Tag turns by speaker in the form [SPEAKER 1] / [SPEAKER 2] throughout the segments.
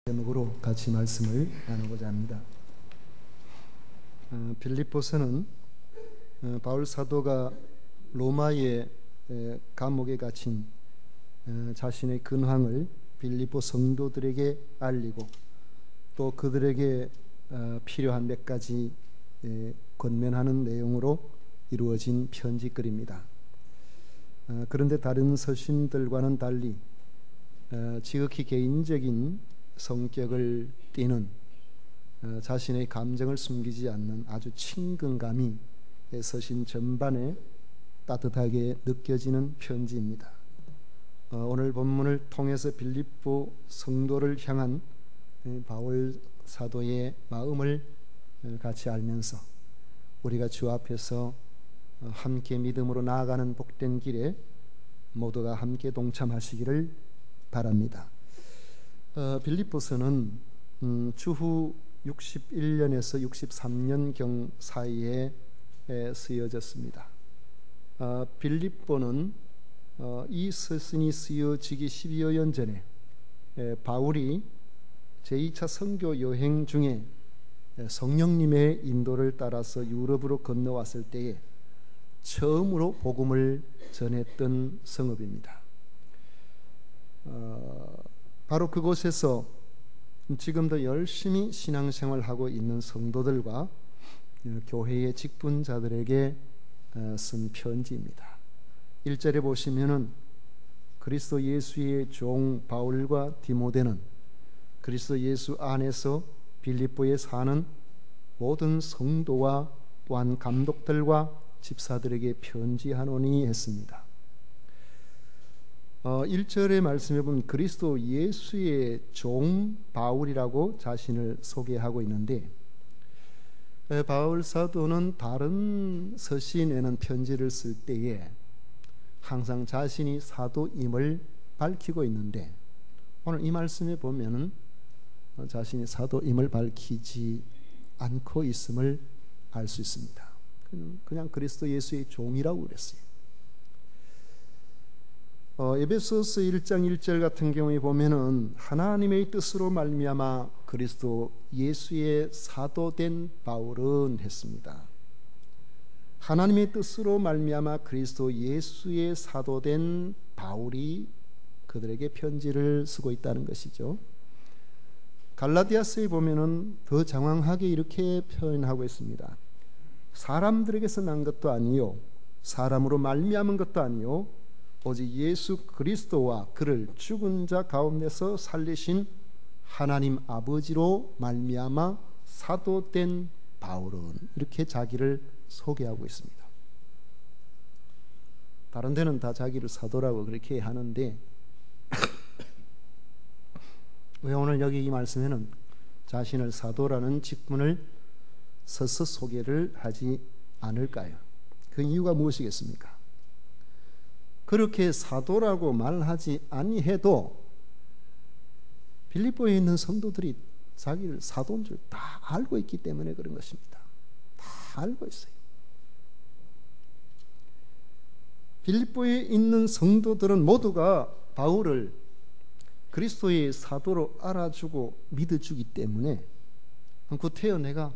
[SPEAKER 1] 제목으로 같이 말씀을 나누고자 합니다. 빌립보서는 바울 사도가 로마의 감옥에 갇힌 자신의 근황을 빌립보 성도들에게 알리고 또 그들에게 필요한 몇 가지 권면하는 내용으로 이루어진 편지글입니다. 그런데 다른 서신들과는 달리 지극히 개인적인 성격을 띠는 자신의 감정을 숨기지 않는 아주 친근감이 서신 전반에 따뜻하게 느껴지는 편지입니다. 오늘 본문을 통해서 빌립보 성도를 향한 바울 사도의 마음을 같이 알면서 우리가 주 앞에서 함께 믿음으로 나아가는 복된 길에 모두가 함께 동참하시기를 바랍니다. 빌립보서는 주후 61년에서 63년경 사이에 쓰여졌습니다. 빌립보는 이 서신이 쓰여지기 10여 년 전에 바울이 제2차 선교 여행 중에 성령님의 인도를 따라서 유럽으로 건너왔을 때에 처음으로 복음을 전했던 성읍입니다. 바로 그곳에서 지금도 열심히 신앙생활하고 있는 성도들과 교회의 직분자들에게 쓴 편지입니다. 1절에 보시면은 그리스도 예수의 종 바울과 디모데는 그리스도 예수 안에서 빌립보에 사는 모든 성도와 또한 감독들과 집사들에게 편지하노니 했습니다. 1절의 말씀에 보면 그리스도 예수의 종 바울이라고 자신을 소개하고 있는데, 바울 사도는 다른 서신에는 편지를 쓸 때에 항상 자신이 사도임을 밝히고 있는데, 오늘 이 말씀에 보면은 자신이 사도임을 밝히지 않고 있음을 알 수 있습니다. 그냥 그리스도 예수의 종이라고 그랬어요. 에베소서 1장 1절 같은 경우에 보면은 하나님의 뜻으로 말미암아 그리스도 예수의 사도된 바울은 했습니다. 하나님의 뜻으로 말미암아 그리스도 예수의 사도된 바울이 그들에게 편지를 쓰고 있다는 것이죠. 갈라디아서에 보면은 더 장황하게 이렇게 표현하고 있습니다. 사람들에게서 난 것도 아니요 사람으로 말미암은 것도 아니요 오직 예수 그리스도와 그를 죽은 자 가운데서 살리신 하나님 아버지로 말미암아 사도된 바울은, 이렇게 자기를 소개하고 있습니다. 다른 데는 다 자기를 사도라고 그렇게 하는데 왜 오늘 여기 이 말씀에는 자신을 사도라는 직분을 서서 소개를 하지 않을까요? 그 이유가 무엇이겠습니까? 그렇게 사도라고 말하지 아니해도 빌립보에 있는 성도들이 자기를 사도인 줄 다 알고 있기 때문에 그런 것입니다. 다 알고 있어요. 빌립보에 있는 성도들은 모두가 바울을 그리스도의 사도로 알아주고 믿어주기 때문에 구태여 내가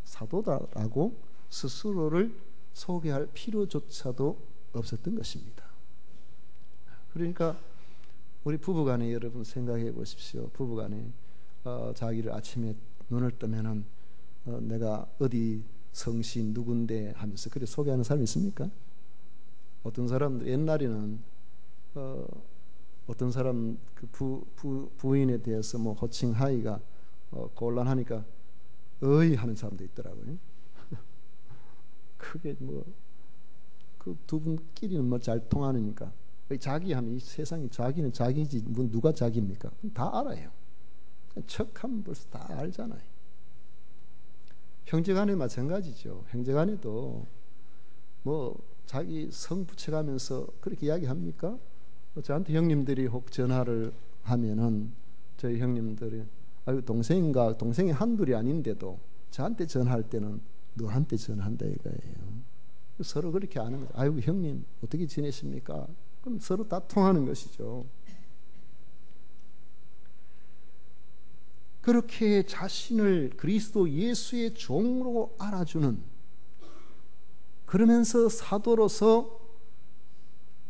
[SPEAKER 1] 사도다라고 스스로를 소개할 필요조차도 없었던 것입니다. 그러니까 우리 부부간에 여러분 생각해 보십시오. 부부간에 자기를 아침에 눈을 뜨면은 내가 어디 성신 누군데 하면서 그렇게 소개하는 사람이 있습니까? 어떤 사람들 옛날에는 어떤 사람 그 부인에 대해서 뭐 호칭하기가 곤란하니까 어이 하는 사람도 있더라고요. 그게 뭐 그 두 분끼리는 뭐 잘 통하니까 자기 하면 이 세상에 자기는 자기지 뭐 누가 자기입니까? 다 알아요. 척하면 벌써 다 알잖아요. 형제간에 마찬가지죠. 형제간에도 뭐 자기 성 붙여가면서 그렇게 이야기합니까? 저한테 형님들이 혹 전화를 하면은 저희 형님들이 아유 동생이 한둘이 아닌데도 저한테 전화할 때는 너한테 전화한다 이거예요. 서로 그렇게 아는 거죠. 아유 형님 어떻게 지내십니까? 그럼 서로 다 통하는 것이죠. 그렇게 자신을 그리스도 예수의 종으로 알아주는, 그러면서 사도로서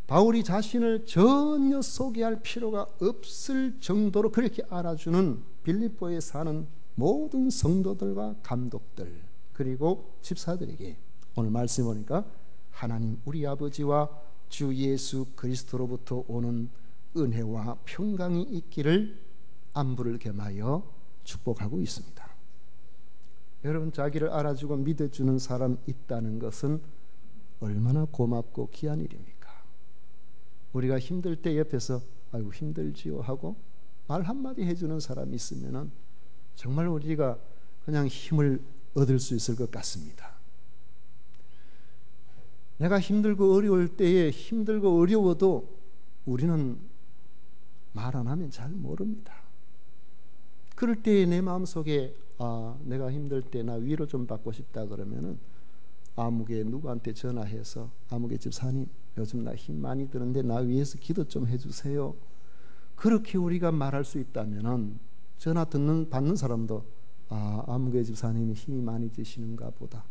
[SPEAKER 1] 바울이 자신을 전혀 소개할 필요가 없을 정도로 그렇게 알아주는 빌립보에 사는 모든 성도들과 감독들, 그리고 집사들에게 오늘 말씀 보니까 하나님 우리 아버지와 주 예수 그리스도로부터 오는 은혜와 평강이 있기를 안부를 겸하여 축복하고 있습니다. 여러분, 자기를 알아주고 믿어주는 사람 있다는 것은 얼마나 고맙고 귀한 일입니까? 우리가 힘들 때 옆에서 아이고 힘들지요 하고 말 한마디 해주는 사람이 있으면 정말 우리가 그냥 힘을 얻을 수 있을 것 같습니다. 내가 힘들고 어려울 때에 힘들고 어려워도 우리는 말 안 하면 잘 모릅니다. 그럴 때 내 마음속에 내가 힘들 때 나 위로 좀 받고 싶다 그러면은 아무개 누구한테 전화해서 아무개 집사님 요즘 나 힘 많이 드는데 나 위해서 기도 좀 해주세요. 그렇게 우리가 말할 수 있다면은 전화 받는 사람도 아무개 집사님이 힘이 많이 드시는가 보다.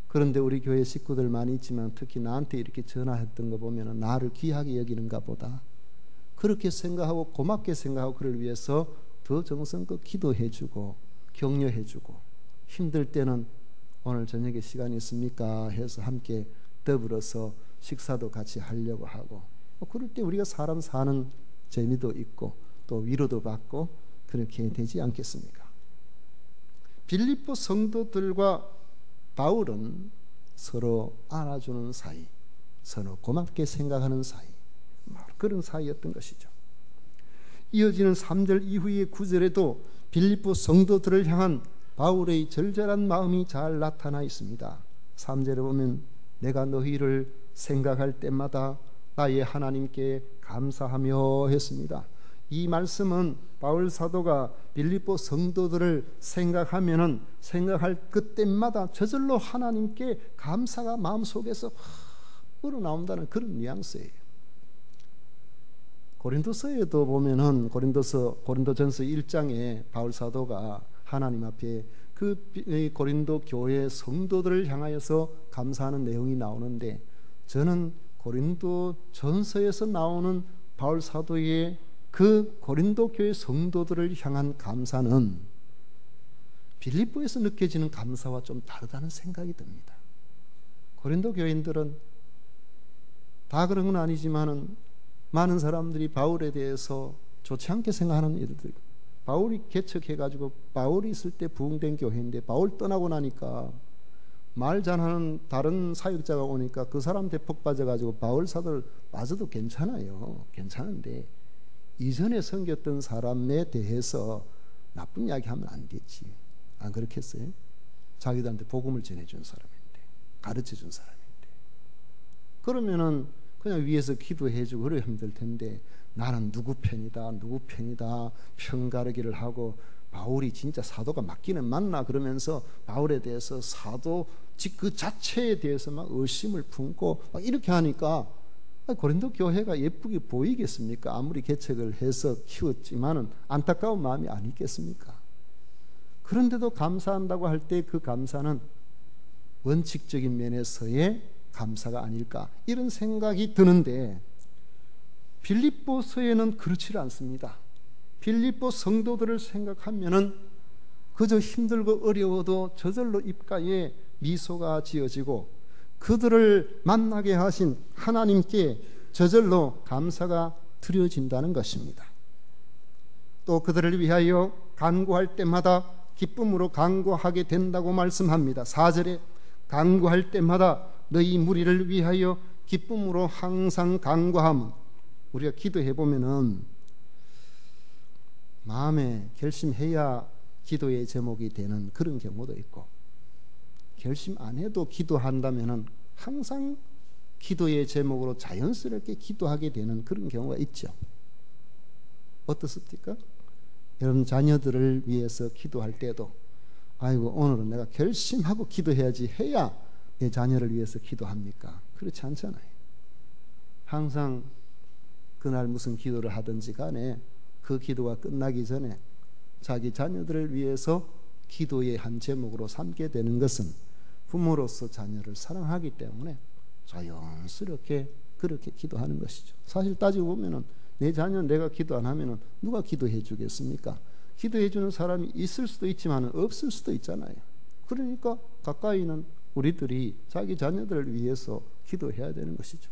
[SPEAKER 1] 그런데 우리 교회 식구들 많이 있지만 특히 나한테 이렇게 전화했던 거 보면은 나를 귀하게 여기는가 보다. 그렇게 생각하고 고맙게 생각하고 그를 위해서 더 정성껏 기도해주고 격려해주고, 힘들 때는 오늘 저녁에 시간이 있습니까 해서 함께 더불어서 식사도 같이 하려고 하고, 그럴 때 우리가 사람 사는 재미도 있고 또 위로도 받고 그렇게 되지 않겠습니까? 빌립보 성도들과 바울은 서로 알아주는 사이, 서로 고맙게 생각하는 사이, 그런 사이였던 것이죠. 이어지는 3절 이후의 9절에도 빌립보 성도들을 향한 바울의 절절한 마음이 잘 나타나 있습니다. 3절에 보면 내가 너희를 생각할 때마다 나의 하나님께 감사하며 했습니다. 이 말씀은 바울 사도가 빌립보 성도들을 생각할 그때마다 저절로 하나님께 감사가 마음속에서 우러나온다는 그런 뉘앙스예요. 고린도서에도 보면은 고린도전서 1장에 바울 사도가 하나님 앞에 그 고린도 교회 성도들을 향하여서 감사하는 내용이 나오는데, 저는 고린도전서에서 나오는 바울 사도의 그 고린도 교회 성도들을 향한 감사는 빌립보에서 느껴지는 감사와 좀 다르다는 생각이 듭니다. 고린도 교인들은 다 그런 건 아니지만은 많은 사람들이 바울에 대해서 좋지 않게 생각하는 일들, 바울이 개척해가지고 바울이 있을 때 부흥된 교회인데 바울 떠나고 나니까 말 잘하는 다른 사역자가 오니까 그 사람 대폭 빠져가지고 바울 사도를 빠져도 괜찮아요. 괜찮은데 이전에 섬겼던 사람에 대해서 나쁜 이야기하면 안 되지. 안 그렇겠어요? 자기들한테 복음을 전해준 사람인데, 가르쳐준 사람인데, 그러면은 그냥 위에서 기도해주고 그래야 힘들 텐데 나는 누구 편이다 편가르기를 하고, 바울이 진짜 사도가 맞기는 맞나 그러면서 바울에 대해서 사도 즉 그 자체에 대해서 막 의심을 품고 막 이렇게 하니까 고린도 교회가 예쁘게 보이겠습니까? 아무리 개척을 해서 키웠지만은 안타까운 마음이 아니겠습니까? 그런데도 감사한다고 할 때 그 감사는 원칙적인 면에서의 감사가 아닐까, 이런 생각이 드는데 빌립보서에는 그렇지 않습니다. 빌립보 성도들을 생각하면은 그저 힘들고 어려워도 저절로 입가에 미소가 지어지고 그들을 만나게 하신 하나님께 저절로 감사가 드려진다는 것입니다. 또 그들을 위하여 간구할 때마다 기쁨으로 간구하게 된다고 말씀합니다. 4절에 간구할 때마다 너희 무리를 위하여 기쁨으로 항상 간구함. 우리가 기도해 보면은 마음에 결심해야 기도의 제목이 되는 그런 경우도 있고, 결심 안 해도 기도한다면은 항상 기도의 제목으로 자연스럽게 기도하게 되는 그런 경우가 있죠. 어떻습니까? 여러분 자녀들을 위해서 기도할 때도 아이고 오늘은 내가 결심하고 기도해야지 해야 내 자녀를 위해서 기도합니까? 그렇지 않잖아요. 항상 그날 무슨 기도를 하든지 간에 그 기도가 끝나기 전에 자기 자녀들을 위해서 기도의 한 제목으로 삼게 되는 것은 부모로서 자녀를 사랑하기 때문에 자연스럽게 그렇게 기도하는 것이죠. 사실 따지고 보면은 내 자녀 내가 기도 안 하면은 누가 기도해 주겠습니까? 기도해 주는 사람이 있을 수도 있지만 없을 수도 있잖아요. 그러니까 가까이 있는 우리들이 자기 자녀들을 위해서 기도해야 되는 것이죠.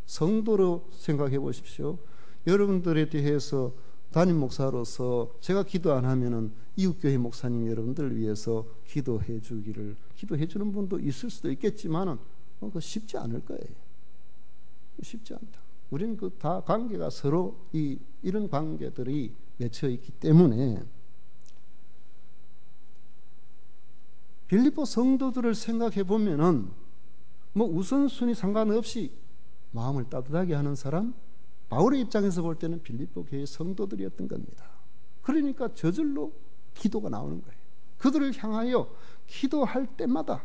[SPEAKER 1] 성도로 생각해 보십시오. 여러분들에 대해서 담임 목사로서 제가 기도 안 하면은 이웃교회 목사님 여러분들을 위해서 기도해 주기를 기도해 주는 분도 있을 수도 있겠지만은 그거 쉽지 않을 거예요. 쉽지 않다. 우리는 그 다 관계가 서로 이런 관계들이 맺혀 있기 때문에 빌립보 성도들을 생각해 보면은 뭐 우선순위 상관없이 마음을 따뜻하게 하는 사람, 바울의 입장에서 볼 때는 빌립보 교회 성도들이었던 겁니다. 그러니까 저절로 기도가 나오는 거예요. 그들을 향하여 기도할 때마다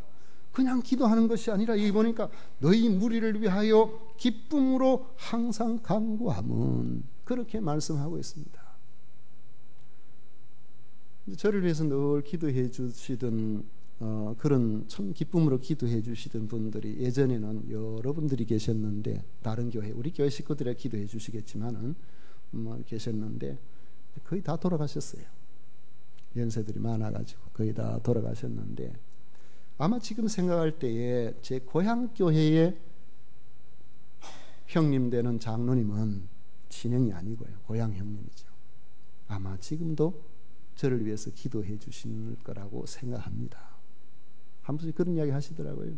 [SPEAKER 1] 그냥 기도하는 것이 아니라 여기 보니까 너희 무리를 위하여 기쁨으로 항상 간구함은 그렇게 말씀하고 있습니다. 저를 위해서 늘 기도해 주시던 그런 참 기쁨으로 기도해 주시던 분들이 예전에는 여러분들이 계셨는데 다른 교회 우리 교회 식구들이 기도해 주시겠지만은 계셨는데 거의 다 돌아가셨어요. 연세들이 많아가지고 거의 다 돌아가셨는데 아마 지금 생각할 때에 제 고향 교회의 형님 되는 장로님은 친형이 아니고요 고향 형님이죠. 아마 지금도 저를 위해서 기도해 주실 거라고 생각합니다. 한 번씩 그런 이야기 하시더라고요.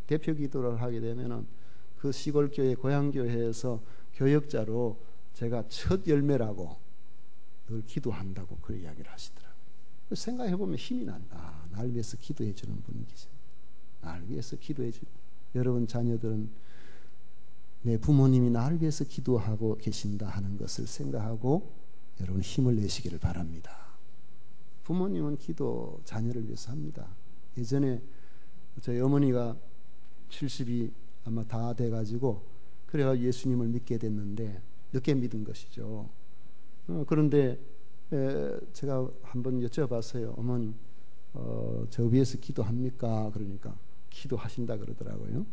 [SPEAKER 1] 대표 기도를 하게 되면은 그 시골 교회 고향 교회에서 교역자로 제가 첫 열매라고 늘 기도한다고 그 이야기를 하시더라고요. 생각해 보면 힘이 난다. 날 위해서 기도해 주는 분이 계세요. 날 위해서 기도해 주는 여러분 자녀들은 내 부모님이 나를 위해서 기도하고 계신다 하는 것을 생각하고 여러분 힘을 내시기를 바랍니다. 부모님은 기도 자녀를 위해서 합니다. 예전에 저희 어머니가 70이 아마 다 돼가지고 그래야 예수님을 믿게 됐는데 늦게 믿은 것이죠. 그런데 제가 한번 여쭤봤어요. 어머니 저 위해서 기도합니까? 그러니까 기도하신다 그러더라고요.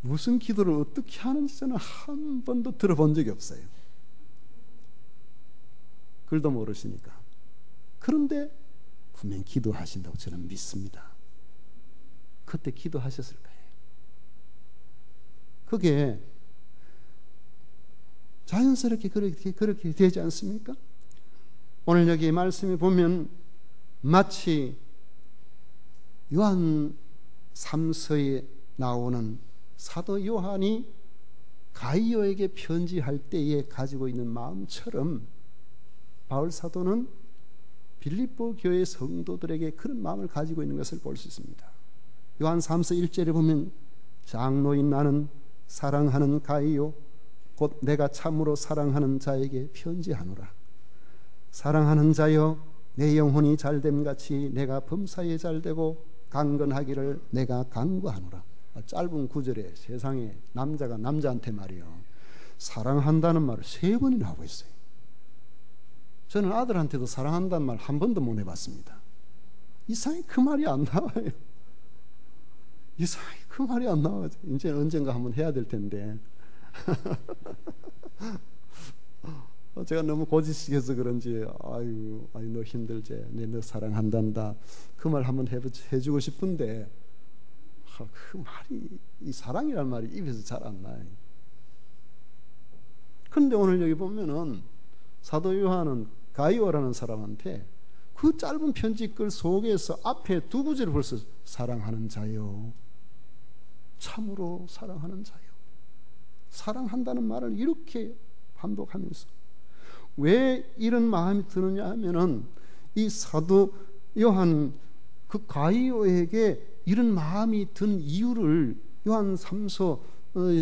[SPEAKER 1] 무슨 기도를 어떻게 하는지 저는 한 번도 들어본 적이 없어요. 글도 모르시니까. 그런데 분명히 기도하신다고 저는 믿습니다. 그때 기도하셨을 거예요. 그게 자연스럽게 그렇게 되지 않습니까? 오늘 여기 말씀에 보면 마치 요한 3서에 나오는 사도 요한이 가이오에게 편지할 때에 가지고 있는 마음처럼 바울 사도는 빌립보 교회 성도들에게 그런 마음을 가지고 있는 것을 볼 수 있습니다. 요한 3서 1절에 보면 장로인 나는 사랑하는 가이오 곧 내가 참으로 사랑하는 자에게 편지하노라. 사랑하는 자여 내 영혼이 잘됨같이 내가 범사에 잘되고 강건하기를 내가 간구하노라. 짧은 구절에 세상에 남자가 남자한테 말이요 사랑한다는 말을 3번이나 하고 있어요. 저는 아들한테도 사랑한다는 말 한 번도 못 해봤습니다. 이상하게 그 말이 안 나와요. 이상하게 그 말이 안 나와요. 이제 언젠가 한번 해야 될 텐데 제가 너무 고지식해서 그런지 아유 너 힘들지 내 너 사랑한단다 그 말 한번 해주고 싶은데 그 말이 이 사랑이란 말이 입에서 잘 안 나요. 그런데 오늘 여기 보면은 사도 요한은 가이오라는 사람한테 그 짧은 편지글 속에서 앞에 2구절을 벌써 사랑하는 자요 참으로 사랑하는 자요 사랑한다는 말을 이렇게 반복하면서 왜 이런 마음이 드느냐 하면은 이 사도 요한 그 가이오에게 이런 마음이 든 이유를 요한 3서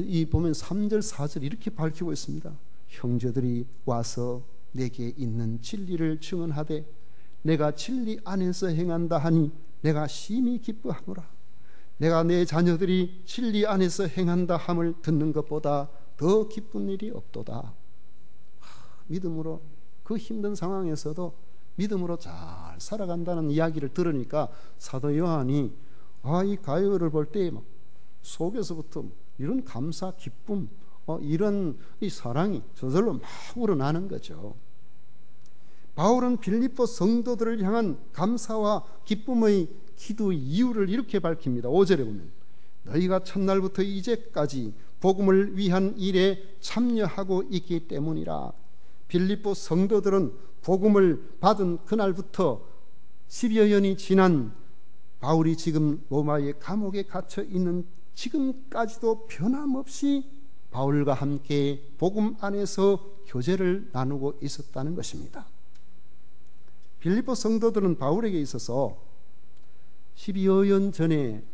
[SPEAKER 1] 이 보면 3절 4절 이렇게 밝히고 있습니다. 형제들이 와서 내게 있는 진리를 증언하되 내가 진리 안에서 행한다 하니 내가 심히 기뻐하노라. 내가 내 자녀들이 진리 안에서 행한다 함을 듣는 것보다 더 기쁜 일이 없도다. 믿음으로 그 힘든 상황에서도 믿음으로 잘 살아간다는 이야기를 들으니까 사도 요한이 이 가요를 볼 때 막 속에서부터 이런 감사, 기쁨, 이런 이 사랑이 저절로 막 우러나는 거죠. 바울은 빌립보 성도들을 향한 감사와 기쁨의 기도 이유를 이렇게 밝힙니다. 5절에 보면 너희가 첫날부터 이제까지 복음을 위한 일에 참여하고 있기 때문이라. 빌립보 성도들은 복음을 받은 그날부터 10여 년이 지난 바울이 지금 로마의 감옥에 갇혀 있는 지금까지도 변함없이 바울과 함께 복음 안에서 교제를 나누고 있었다는 것입니다. 빌립보 성도들은 바울에게 있어서 12여 년 전에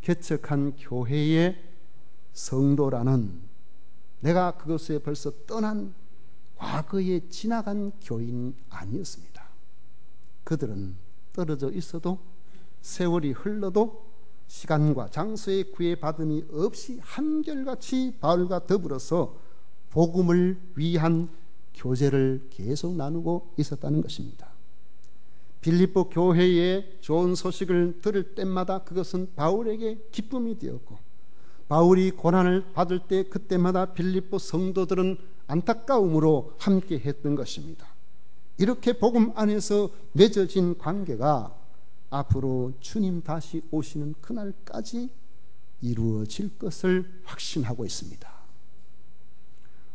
[SPEAKER 1] 개척한 교회의 성도라는, 내가 그것에 벌써 떠난 과거에 지나간 교인이 아니었습니다. 그들은 떨어져 있어도 세월이 흘러도 시간과 장소의 구애받음이 없이 한결같이 바울과 더불어서 복음을 위한 교제를 계속 나누고 있었다는 것입니다. 빌립보 교회의 좋은 소식을 들을 때마다 그것은 바울에게 기쁨이 되었고, 바울이 고난을 받을 때 그때마다 빌립보 성도들은 안타까움으로 함께 했던 것입니다. 이렇게 복음 안에서 맺어진 관계가 앞으로 주님 다시 오시는 그날까지 이루어질 것을 확신하고 있습니다.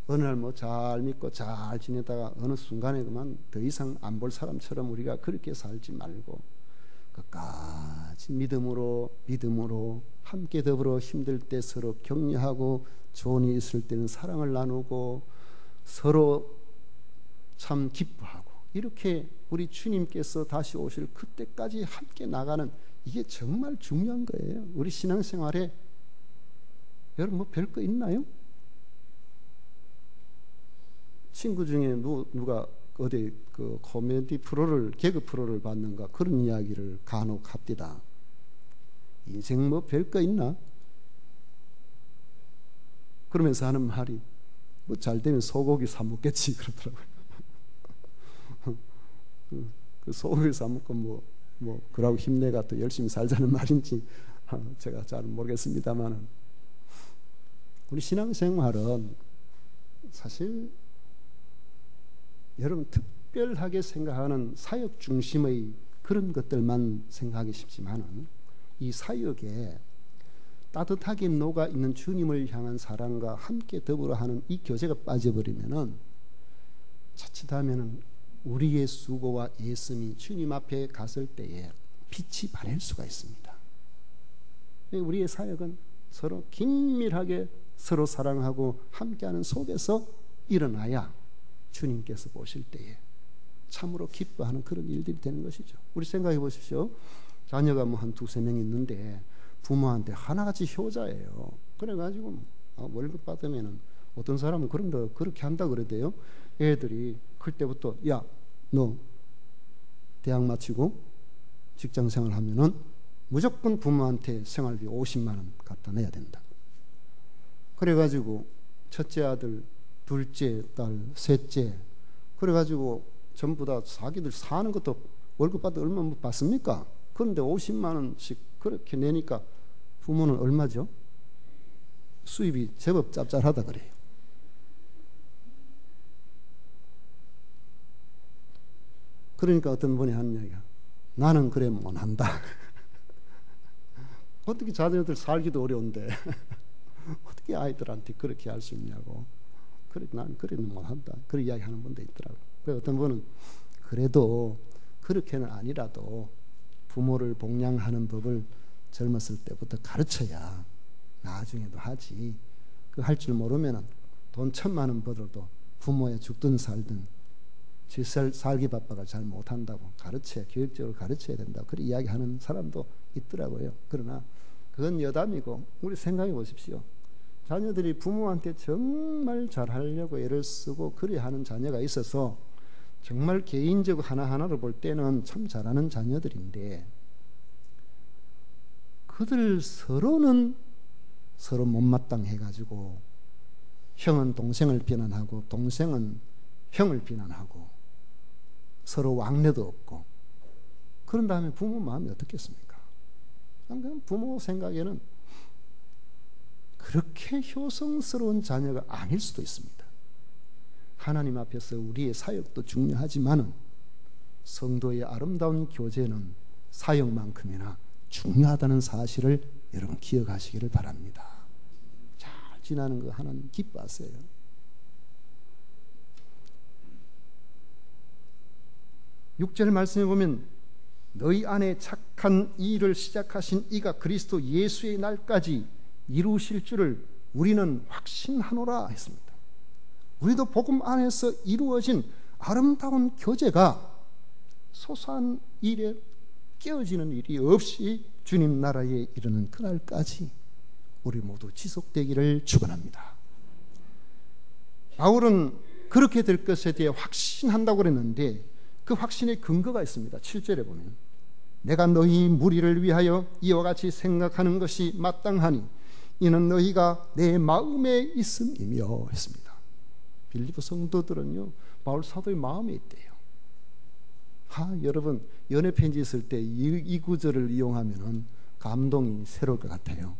[SPEAKER 1] 어느 날 잘 믿고 잘 지내다가 어느 순간에 그만 더 이상 안 볼 사람처럼 우리가 그렇게 살지 말고 끝까지 믿음으로 함께 더불어 힘들 때 서로 격려하고 좋은 일 있을 때는 사랑을 나누고 서로 참 기뻐하고, 이렇게 우리 주님께서 다시 오실 그때까지 함께 나가는, 이게 정말 중요한 거예요. 우리 신앙생활에 여러분 별거 있나요? 친구 중에 누가 어디 그 코미디 프로를, 개그 프로를 봤는가 그런 이야기를 간혹 합디다. 인생 별거 있나? 그러면서 하는 말이 잘 되면 소고기 사 먹겠지 그러더라고요. 그 소고기 사 먹고 그러고 힘내가 또 열심히 살자는 말인지 제가 잘 모르겠습니다만은, 우리 신앙생활은 사실 여러분 특별하게 생각하는 사역 중심의 그런 것들만 생각하기 쉽지만은, 이 사역에 따뜻하게 녹아 있는 주님을 향한 사랑과 함께 더불어 하는 이 교제가 빠져버리면은 자칫하면은 우리의 수고와 애씀이 주님 앞에 갔을 때에 빛이 바랄 수가 있습니다. 우리의 사역은 서로 긴밀하게 서로 사랑하고 함께하는 속에서 일어나야 주님께서 보실 때에 참으로 기뻐하는 그런 일들이 되는 것이죠. 우리 생각해 보십시오. 자녀가 한 두세 명 있는데 부모한테 하나같이 효자예요. 그래가지고 월급 받으면은 어떤 사람은 그렇게 한다 그러대요. 애들이 클 때부터 야, 너 대학 마치고 직장 생활 하면은 무조건 부모한테 생활비 50만 원 갖다 내야 된다. 그래가지고 첫째 아들, 둘째 딸, 셋째, 그래가지고 전부 다 자기들 사는 것도 월급 받아 얼마 받습니까? 그런데 50만 원씩 그렇게 내니까 부모는 얼마죠? 수입이 제법 짭짤하다 그래요. 그러니까 어떤 분이 하는 이야기야, 나는 그래 못한다. 어떻게 자녀들 살기도 어려운데 어떻게 아이들한테 그렇게 할 수 있냐고. 그래, 난 그래는 못한다. 그런 이야기 하는 분도 있더라고. 그래서 어떤 분은 그래도 그렇게는 아니라도 부모를 복양하는 법을 젊었을 때부터 가르쳐야 나중에도 하지. 그 할 줄 모르면은 돈 1,000만 원 벌어도 부모에 죽든 살든 지 살기 바빠가 잘 못한다고 교육적으로 가르쳐야 된다고 그런 이야기하는 사람도 있더라고요. 그러나 그건 여담이고, 우리 생각해 보십시오. 자녀들이 부모한테 정말 잘하려고 애를 쓰고 그래 하는 자녀가 있어서 정말 개인적으로 하나하나를 볼 때는 참 잘하는 자녀들인데, 그들 서로는 서로 못마땅해가지고 형은 동생을 비난하고 동생은 형을 비난하고 서로 왕래도 없고, 그런 다음에 부모 마음이 어떻겠습니까? 그냥 부모 생각에는 그렇게 효성스러운 자녀가 아닐 수도 있습니다. 하나님 앞에서 우리의 사역도 중요하지만은 성도의 아름다운 교제는 사역만큼이나 중요하다는 사실을 여러분 기억하시기를 바랍니다. 잘 지나는 거 하나님 기뻐하세요. 6절 말씀에 보면 너희 안에 착한 일을 시작하신 이가 그리스도 예수의 날까지 이루실 줄을 우리는 확신하노라 했습니다. 우리도 복음 안에서 이루어진 아름다운 교제가 소소한 일에 깨어지는 일이 없이 주님 나라에 이르는 그날까지 우리 모두 지속되기를 축원합니다. 바울은 그렇게 될 것에 대해 확신한다고 그랬는데 그 확신의 근거가 있습니다. 7절에 보면 내가 너희 무리를 위하여 이와 같이 생각하는 것이 마땅하니 이는 너희가 내 마음에 있음이며 했습니다. 빌립보 성도들은요 바울 사도의 마음에 있대요. 여러분 연애 편지 쓸 때 이 구절을 이용하면 감동이 새로울 것 같아요.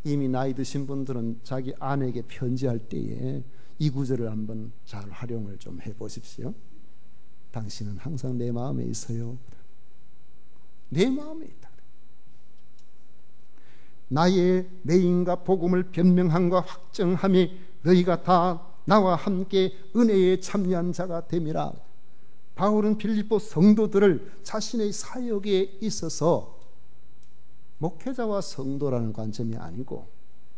[SPEAKER 1] 이미 나이 드신 분들은 자기 아내에게 편지할 때에 이 구절을 한번 잘 활용을 좀 해보십시오. 당신은 항상 내 마음에 있어요. 내 마음에 있다. 나의 매임과 복음을 변명함과 확정함이 너희가 다 나와 함께 은혜에 참여한 자가 됨이라. 바울은 빌립보 성도들을 자신의 사역에 있어서 목회자와 성도라는 관점이 아니고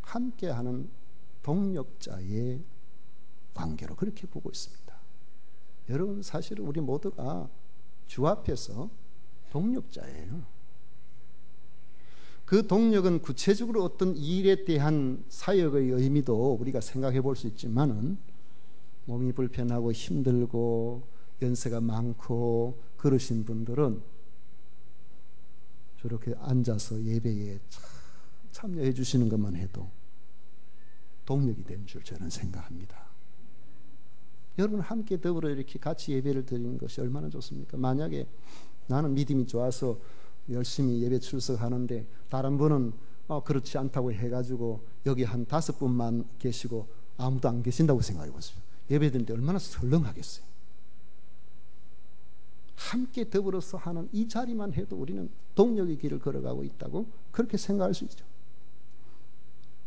[SPEAKER 1] 함께하는 동력자의 관계로 그렇게 보고 있습니다. 여러분 사실 우리 모두가 주 앞에서 동력자예요. 그 동력은 구체적으로 어떤 일에 대한 사역의 의미도 우리가 생각해 볼 수 있지만은 몸이 불편하고 힘들고 연세가 많고 그러신 분들은 저렇게 앉아서 예배에 참여해 주시는 것만 해도 동력이 된 줄 저는 생각합니다. 여러분 함께 더불어 이렇게 같이 예배를 드리는 것이 얼마나 좋습니까? 만약에 나는 믿음이 좋아서 열심히 예배 출석하는데 다른 분은 그렇지 않다고 해가지고 여기 한 5분만 계시고 아무도 안 계신다고 생각해 보세요. 예배 드리는데 얼마나 설렁하겠어요. 함께 더불어서 하는 이 자리만 해도 우리는 동력의 길을 걸어가고 있다고 그렇게 생각할 수 있죠.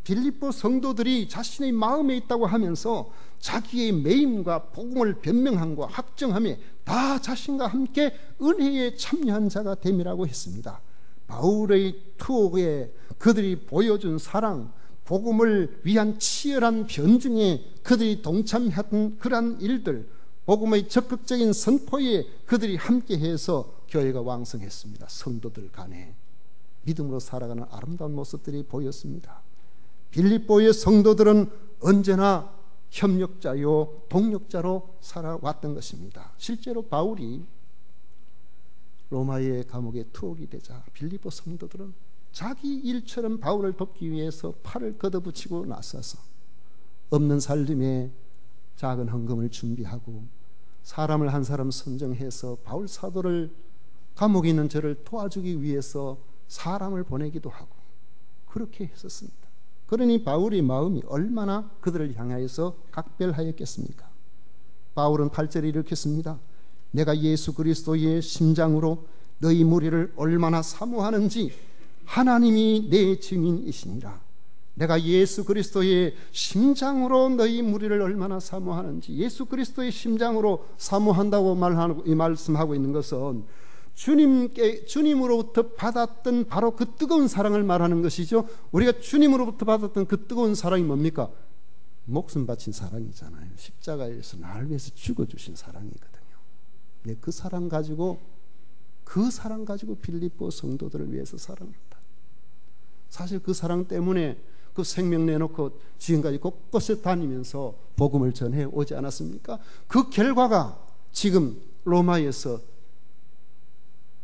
[SPEAKER 1] 빌립보 성도들이 자신의 마음에 있다고 하면서 자기의 매임과 복음을 변명함과 확정함에 다 자신과 함께 은혜에 참여한 자가 됨이라고 했습니다. 바울의 투옥에 그들이 보여준 사랑, 복음을 위한 치열한 변증에 그들이 동참했던 그러한 일들, 복음의 적극적인 선포에 그들이 함께해서 교회가 왕성했습니다. 성도들 간에 믿음으로 살아가는 아름다운 모습들이 보였습니다. 빌립보의 성도들은 언제나 협력자요 동력자로 살아왔던 것입니다. 실제로 바울이 로마의 감옥에 투옥이 되자 빌립보 성도들은 자기 일처럼 바울을 돕기 위해서 팔을 걷어붙이고 나서서 없는 살림에 작은 헌금을 준비하고 사람을 한 사람 선정해서 바울 사도를 감옥에 있는 저를 도와주기 위해서 사람을 보내기도 하고 그렇게 했었습니다. 그러니 바울의 마음이 얼마나 그들을 향하여서 각별하였겠습니까? 바울은 8절에 이렇게 씁니다. 내가 예수 그리스도의 심장으로 너희 무리를 얼마나 사모하는지 하나님이 내 증인이시니라. 내가 예수 그리스도의 심장으로 너희 무리를 얼마나 사모하는지. 예수 그리스도의 심장으로 사모한다고 말씀하고 있는 것은 주님으로부터 받았던 바로 그 뜨거운 사랑을 말하는 것이죠. 우리가 주님으로부터 받았던 그 뜨거운 사랑이 뭡니까? 목숨 바친 사랑이잖아요. 십자가에서 나를 위해서 죽어주신 사랑이거든요. 네, 그 사랑 가지고 빌립보 성도들을 위해서 사랑한다. 사실 그 사랑 때문에 그 생명 내놓고 지금까지 곳곳에 다니면서 복음을 전해 오지 않았습니까? 그 결과가 지금 로마에서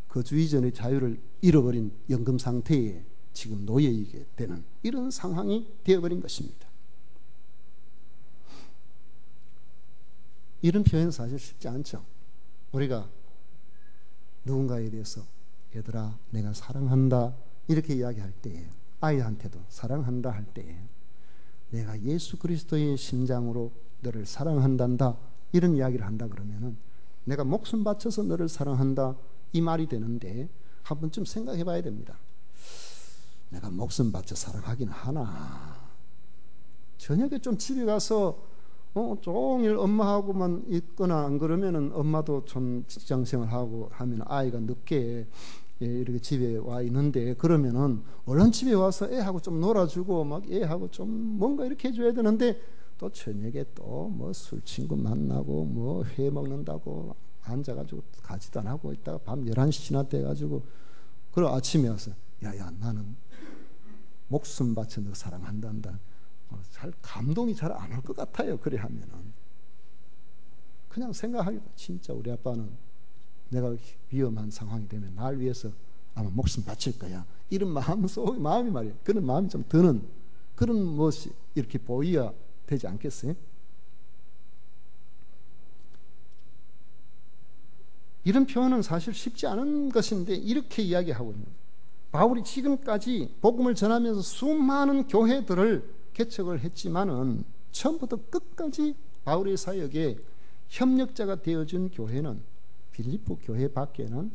[SPEAKER 1] 거주 이전의 자유를 잃어버린 연금 상태에 지금 놓여있게 되는 이런 상황이 되어버린 것입니다. 이런 표현 사실 쉽지 않죠. 우리가 누군가에 대해서 얘들아 내가 사랑한다 이렇게 이야기할 때에, 아이한테도 사랑한다 할 때에 내가 예수 그리스도의 심장으로 너를 사랑한단다 이런 이야기를 한다 그러면은 내가 목숨 바쳐서 너를 사랑한다 이 말이 되는데, 한 번쯤 생각해 봐야 됩니다. 내가 목숨 바쳐 사랑하긴 하나, 저녁에 좀 집에 가서 종일 엄마하고만 있거나 안 그러면은 엄마도 좀 직장생활하고 하면 아이가 늦게 이렇게 집에 와 있는데, 그러면은 얼른 집에 와서 애하고 좀 놀아주고 막 애하고 좀 뭔가 이렇게 해줘야 되는데, 또 저녁에 또 뭐 술 친구 만나고 뭐 회 먹는다고 앉아가지고 가지도 안 하고 있다가 밤 11시나 돼가지고, 그리고 아침에 와서 야야 나는 목숨 바쳐 너 사랑한단다. 잘 감동이 잘 안 올 것 같아요. 그래 하면은 그냥 생각하기도, 진짜 우리 아빠는 내가 위험한 상황이 되면 날 위해서 아마 목숨 바칠 거야 이런 마음이 말이에요. 그런 마음이 좀 드는 그런 무엇이 이렇게 보여야 되지 않겠어요? 이런 표현은 사실 쉽지 않은 것인데 이렇게 이야기하고 있는 거예요. 바울이 지금까지 복음을 전하면서 수많은 교회들을 개척을 했지만은 처음부터 끝까지 바울의 사역에 협력자가 되어준 교회는 빌립보 교회 밖에는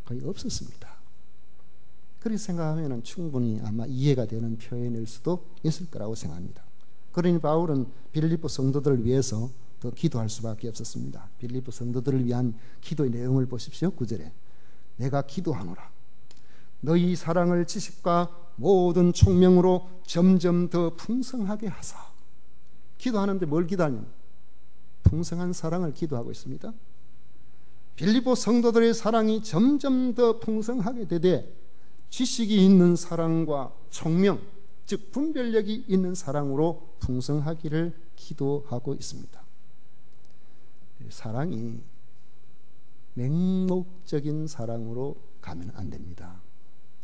[SPEAKER 1] 거의 없었습니다. 그렇게 생각하면 충분히 아마 이해가 되는 표현일 수도 있을 거라고 생각합니다. 그러니 바울은 빌립보 성도들을 위해서 더 기도할 수밖에 없었습니다. 빌립보 성도들을 위한 기도의 내용을 보십시오. 9절에 내가 기도하노라 너희 사랑을 지식과 모든 총명으로 점점 더 풍성하게 하사. 기도하는데 뭘 기도하냐면 풍성한 사랑을 기도하고 있습니다. 빌립보 성도들의 사랑이 점점 더 풍성하게 되되 지식이 있는 사랑과 총명, 즉 분별력이 있는 사랑으로 풍성하기를 기도하고 있습니다. 사랑이 맹목적인 사랑으로 가면 안 됩니다.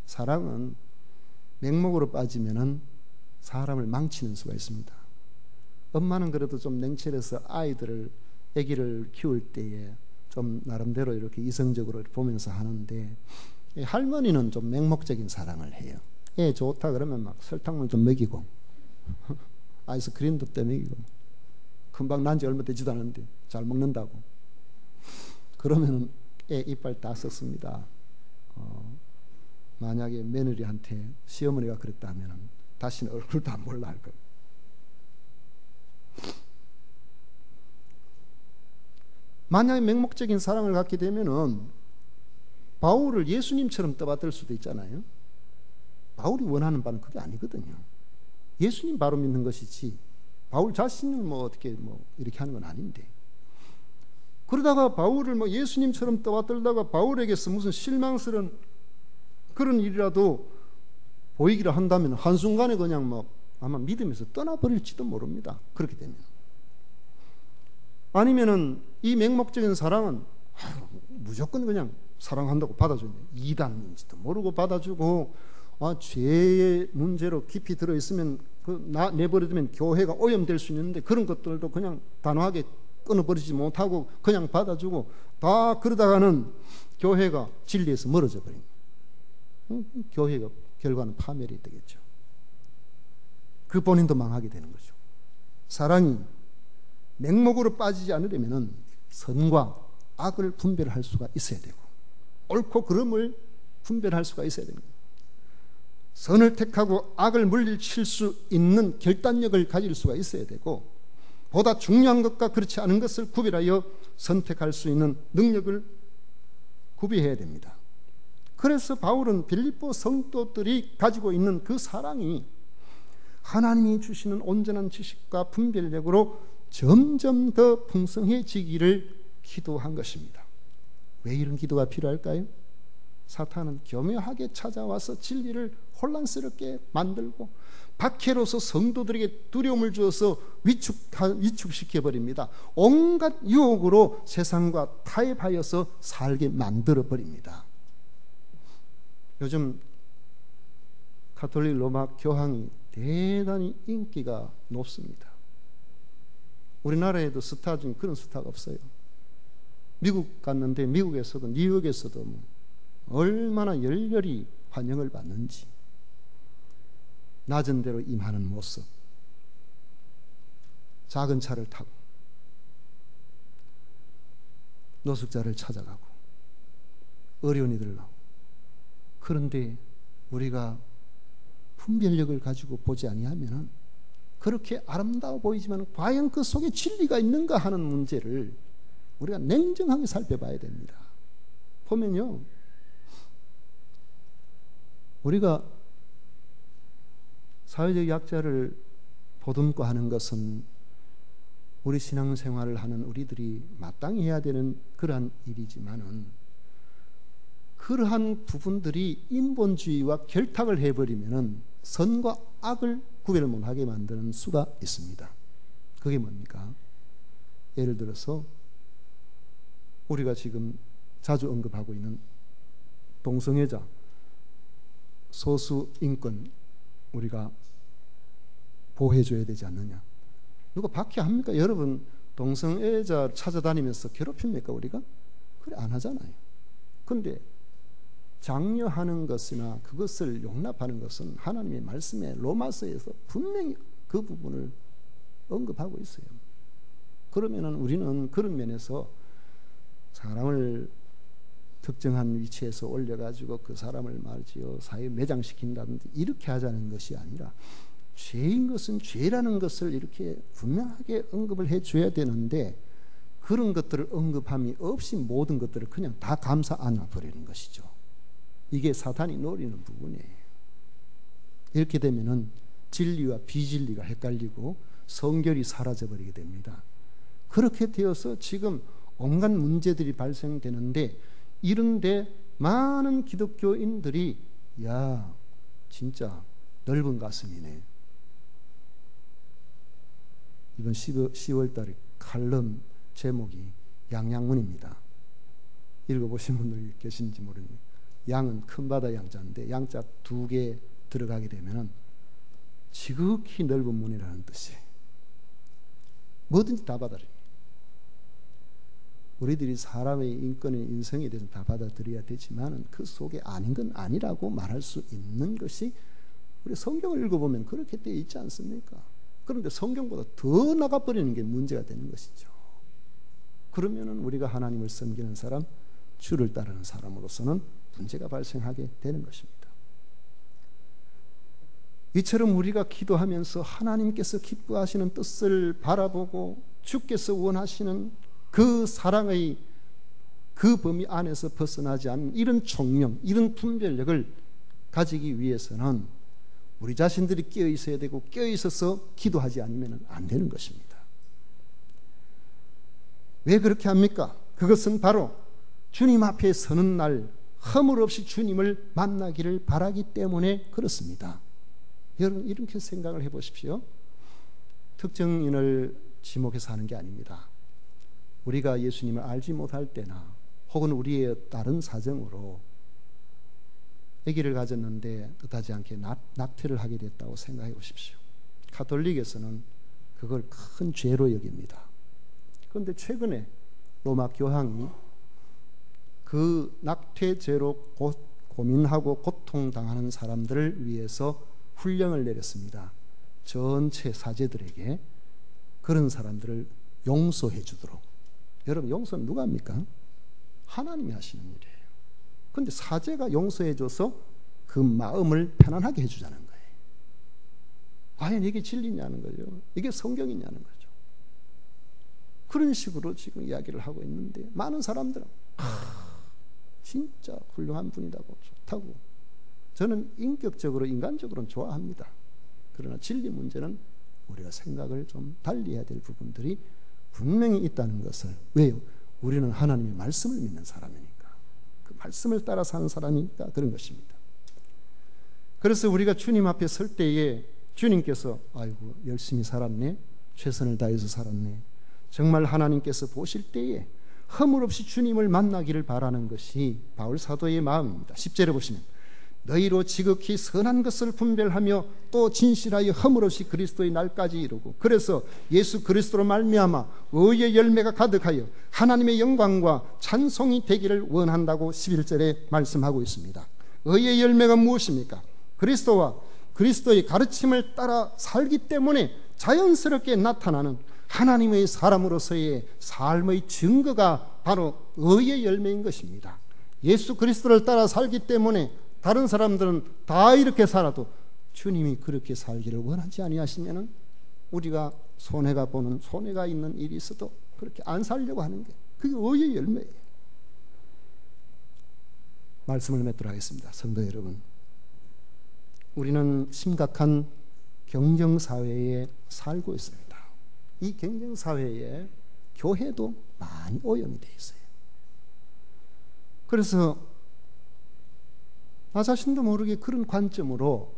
[SPEAKER 1] 사랑은 맹목으로 빠지면은 사람을 망치는 수가 있습니다. 엄마는 그래도 좀 냉철해서 아기를 키울 때에 좀 나름대로 이렇게 이성적으로 보면서 하는데, 할머니는 좀 맹목적인 사랑을 해요. 애 좋다 그러면 막 설탕물 좀 먹이고 아이스크림도 때 먹이고, 금방 난 지 얼마 되지도 않았는데 잘 먹는다고 그러면은 애 이빨 다 썼습니다. 만약에 며느리한테 시어머니가 그랬다면은 다시는 얼굴도 안 볼라 할 거예요. 만약에 맹목적인 사랑을 갖게 되면은 바울을 예수님처럼 떠받들 수도 있잖아요. 바울이 원하는 바는 그게 아니거든요. 예수님 바로 믿는 것이지 바울 자신을 뭐 어떻게 뭐 이렇게 하는 건 아닌데, 그러다가 바울을 뭐 예수님처럼 떠받들다가 바울에게서 무슨 실망스러운 그런 일이라도 보이기를 한다면 한순간에 그냥 뭐 아마 믿음에서 떠나버릴지도 모릅니다. 그렇게 되면. 아니면은 이 맹목적인 사랑은 무조건 그냥 사랑한다고 받아주는데 이단인지도 모르고 받아주고, 죄의 문제로 깊이 들어있으면 내버려두면 교회가 오염될 수 있는데 그런 것들도 그냥 단호하게 끊어버리지 못하고 그냥 받아주고, 다 그러다가는 교회가 진리에서 멀어져 버립니다. 교회가 결과는 파멸이 되겠죠. 그 본인도 망하게 되는 거죠. 사랑이 맹목으로 빠지지 않으려면 선과 악을 분별할 수가 있어야 되고 옳고 그름을 분별할 수가 있어야 됩니다. 선을 택하고 악을 물리칠 수 있는 결단력을 가질 수가 있어야 되고, 보다 중요한 것과 그렇지 않은 것을 구별하여 선택할 수 있는 능력을 구비해야 됩니다. 그래서 바울은 빌립보 성도들이 가지고 있는 그 사랑이 하나님이 주시는 온전한 지식과 분별력으로 점점 더 풍성해지기를 기도한 것입니다. 왜 이런 기도가 필요할까요? 사탄은 교묘하게 찾아와서 진리를 혼란스럽게 만들고 박해로서 성도들에게 두려움을 주어서 위축시켜버립니다. 온갖 유혹으로 세상과 타협하여서 살게 만들어버립니다. 요즘 가톨릭 로마 교황이 대단히 인기가 높습니다. 우리나라에도 스타 중에 그런 스타가 없어요. 미국 갔는데 미국에서도 뉴욕에서도 얼마나 열렬히 환영을 받는지, 낮은 데로 임하는 모습, 작은 차를 타고 노숙자를 찾아가고 어려운 이들을 나오고. 그런데 우리가 분별력을 가지고 보지 아니하면 그렇게 아름다워 보이지만 과연 그 속에 진리가 있는가 하는 문제를 우리가 냉정하게 살펴봐야 됩니다. 보면요, 우리가 사회적 약자를 보듬고 하는 것은 우리 신앙생활을 하는 우리들이 마땅히 해야 되는 그러한 일이지만은, 그러한 부분들이 인본주의와 결탁을 해버리면은 선과 악을 구별을 못하게 만드는 수가 있습니다. 그게 뭡니까? 예를 들어서 우리가 지금 자주 언급하고 있는 동성애자, 소수 인권 우리가 보호해줘야 되지 않느냐. 누가 박해합니까? 여러분 동성애자 찾아다니면서 괴롭힙니까 우리가? 그래 안 하잖아요. 그런데 장려하는 것이나 그것을 용납하는 것은 하나님의 말씀에 로마서에서 분명히 그 부분을 언급하고 있어요. 그러면은 우리는 그런 면에서 사람을 특정한 위치에서 올려가지고 그 사람을 말이지요 사회에 매장시킨다든지 이렇게 하자는 것이 아니라, 죄인 것은 죄라는 것을 이렇게 분명하게 언급을 해줘야 되는데, 그런 것들을 언급함이 없이 모든 것들을 그냥 다 감싸 안아버리는 것이죠. 이게 사탄이 노리는 부분이에요. 이렇게 되면은 진리와 비진리가 헷갈리고 성결이 사라져버리게 됩니다. 그렇게 되어서 지금 온갖 문제들이 발생되는데, 이런데 많은 기독교인들이 야 진짜 넓은 가슴이네. 이번 10월 달에 칼럼 제목이 양양문입니다. 읽어보신 분들이 계신지 모르겠네요. 양은 큰 바다 양자인데 양자 2개 들어가게 되면 지극히 넓은 문이라는 뜻이에요. 뭐든지 다 받아들여요. 우리들이 사람의 인권의 인성에 대해서 다 받아들여야 되지만 그 속에 아닌 건 아니라고 말할 수 있는 것이, 우리 성경을 읽어보면 그렇게 되어 있지 않습니까? 그런데 성경보다 더 나가버리는 게 문제가 되는 것이죠. 그러면은 우리가 하나님을 섬기는 사람, 주를 따르는 사람으로서는 문제가 발생하게 되는 것입니다. 이처럼 우리가 기도하면서 하나님께서 기뻐하시는 뜻을 바라보고 주께서 원하시는 그 사랑의 그 범위 안에서 벗어나지 않는 이런 총명, 이런 분별력을 가지기 위해서는 우리 자신들이 깨어 있어야 되고, 깨어 있어서 기도하지 않으면 안 되는 것입니다. 왜 그렇게 합니까? 그것은 바로 주님 앞에 서는 날 허물 없이 주님을 만나기를 바라기 때문에 그렇습니다. 여러분 이렇게 생각을 해보십시오. 특정인을 지목해서 하는 게 아닙니다. 우리가 예수님을 알지 못할 때나 혹은 우리의 다른 사정으로 아기를 가졌는데 뜻하지 않게 낙태를 하게 됐다고 생각해 보십시오. 가톨릭에서는 그걸 큰 죄로 여깁니다. 그런데 최근에 로마 교황이 그 낙태죄로 고민하고 고통당하는 사람들을 위해서 훈령을 내렸습니다. 전체 사제들에게 그런 사람들을 용서해 주도록. 여러분 용서는 누가 합니까? 하나님이 하시는 일이에요. 그런데 사제가 용서해 줘서 그 마음을 편안하게 해주자는 거예요. 과연 이게 진리냐는 거죠. 이게 성경이냐는 거죠. 그런 식으로 지금 이야기를 하고 있는데, 많은 사람들은 진짜 훌륭한 분이라고, 좋다고. 저는 인격적으로 인간적으로는 좋아합니다. 그러나 진리 문제는 우리가 생각을 좀 달리해야 될 부분들이 분명히 있다는 것을. 왜요? 우리는 하나님의 말씀을 믿는 사람이니까, 그 말씀을 따라 사는 사람이니까 그런 것입니다. 그래서 우리가 주님 앞에 설 때에 주님께서 아이고 열심히 살았네, 최선을 다해서 살았네, 정말 하나님께서 보실 때에 허물 없이 주님을 만나기를 바라는 것이 바울 사도의 마음입니다. 10절에 보시면 너희로 지극히 선한 것을 분별하며 또 진실하여 허물없이 그리스도의 날까지 이루고, 그래서 예수 그리스도로 말미암아 의의 열매가 가득하여 하나님의 영광과 찬송이 되기를 원한다고 11절에 말씀하고 있습니다. 의의 열매가 무엇입니까? 그리스도와 그리스도의 가르침을 따라 살기 때문에 자연스럽게 나타나는 하나님의 사람으로서의 삶의 증거가 바로 의의 열매인 것입니다. 예수 그리스도를 따라 살기 때문에 다른 사람들은 다 이렇게 살아도 주님이 그렇게 살기를 원하지 아니하시면은 우리가 손해가 있는 일이 있어도 그렇게 안 살려고 하는 게 그게 의의 열매예요. 말씀을 맺도록 하겠습니다. 성도 여러분, 우리는 심각한 경쟁사회에 살고 있습니다. 이 경쟁사회에 교회도 많이 오염이 되어 있어요. 그래서 나 자신도 모르게 그런 관점으로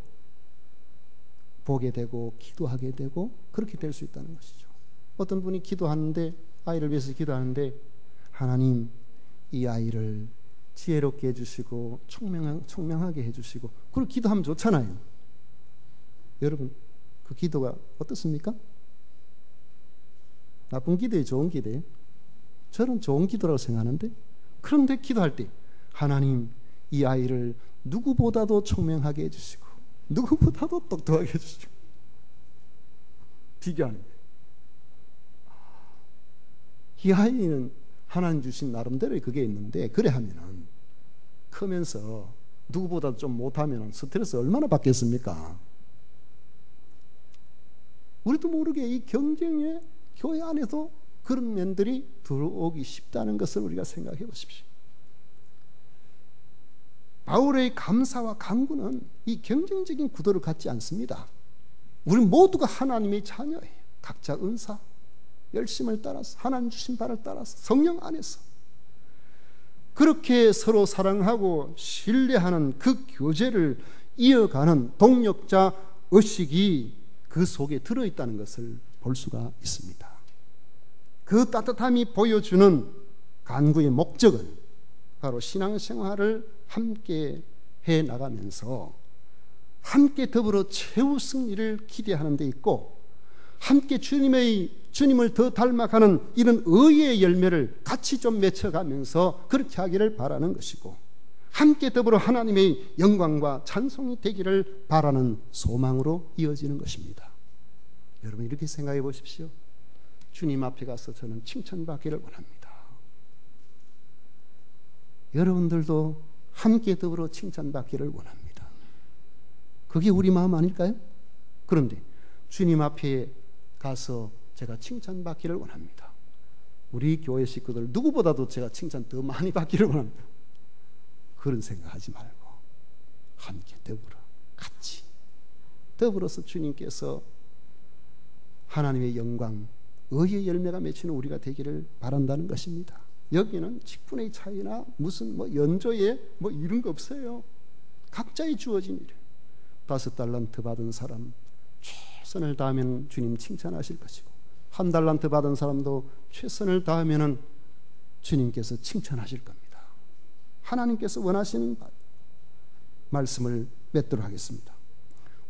[SPEAKER 1] 보게 되고 기도하게 되고 그렇게 될 수 있다는 것이죠. 어떤 분이 기도하는데, 아이를 위해서 기도하는데, 하나님 이 아이를 지혜롭게 해주시고 총명하게 해주시고, 그렇게 기도하면 좋잖아요. 여러분, 그 기도가 어떻습니까? 나쁜 기도예요, 좋은 기도예요? 저는 좋은 기도라고 생각하는데, 그런데 기도할 때 하나님 이 아이를 누구보다도 총명하게 해주시고 누구보다도 똑똑하게 해주시고, 비교하는 거예요. 이 아이는 하나님 주신 나름대로의 그게 있는데, 그래 하면은 크면서 누구보다 좀 못하면 스트레스 얼마나 받겠습니까? 우리도 모르게 이 경쟁에 교회 안에도 그런 면들이 들어오기 쉽다는 것을 우리가 생각해 보십시오. 바울의 감사와 간구는 이 경쟁적인 구도를 갖지 않습니다. 우리 모두가 하나님의 자녀예요. 각자 은사, 열심을 따라서, 하나님 주신 바를 따라서, 성령 안에서 그렇게 서로 사랑하고 신뢰하는 그 교제를 이어가는 동력자 의식이 그 속에 들어있다는 것을 볼 수가 있습니다. 그 따뜻함이 보여주는 간구의 목적은 바로 신앙생활을 함께 해 나가면서 함께 더불어 최후 승리를 기대하는 데 있고, 함께 주님을 더 닮아가는 이런 의의 열매를 같이 좀 맺혀가면서 그렇게 하기를 바라는 것이고, 함께 더불어 하나님의 영광과 찬송이 되기를 바라는 소망으로 이어지는 것입니다. 여러분, 이렇게 생각해 보십시오. 주님 앞에 가서 저는 칭찬받기를 원합니다. 여러분들도 함께 더불어 칭찬받기를 원합니다. 그게 우리 마음 아닐까요? 그런데 주님 앞에 가서 제가 칭찬받기를 원합니다. 우리 교회 식구들 누구보다도 제가 칭찬 더 많이 받기를 원합니다. 그런 생각하지 말고 함께 더불어 같이 더불어서 주님께서 하나님의 영광, 의의 열매가 맺히는 우리가 되기를 바란다는 것입니다. 여기는 직분의 차이나 무슨 연조에 이런 거 없어요. 각자의 주어진 일. 5달란트 받은 사람 최선을 다하면 주님 칭찬하실 것이고, 1달란트 받은 사람도 최선을 다하면 주님께서 칭찬하실 겁니다. 하나님께서 원하시는 말씀을 맺도록 하겠습니다.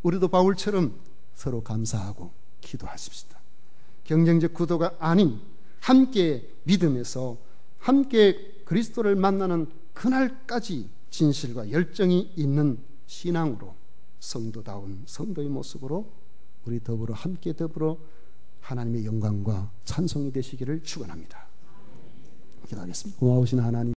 [SPEAKER 1] 우리도 바울처럼 서로 감사하고 기도하십시다. 경쟁적 구도가 아닌 함께 믿음에서 함께 그리스도를 만나는 그날까지 진실과 열정이 있는 신앙으로, 성도다운 성도의 모습으로 우리 더불어 함께 더불어 하나님의 영광과 찬송이 되시기를 축원합니다. 기도하겠습니다. 고마우신 하나님,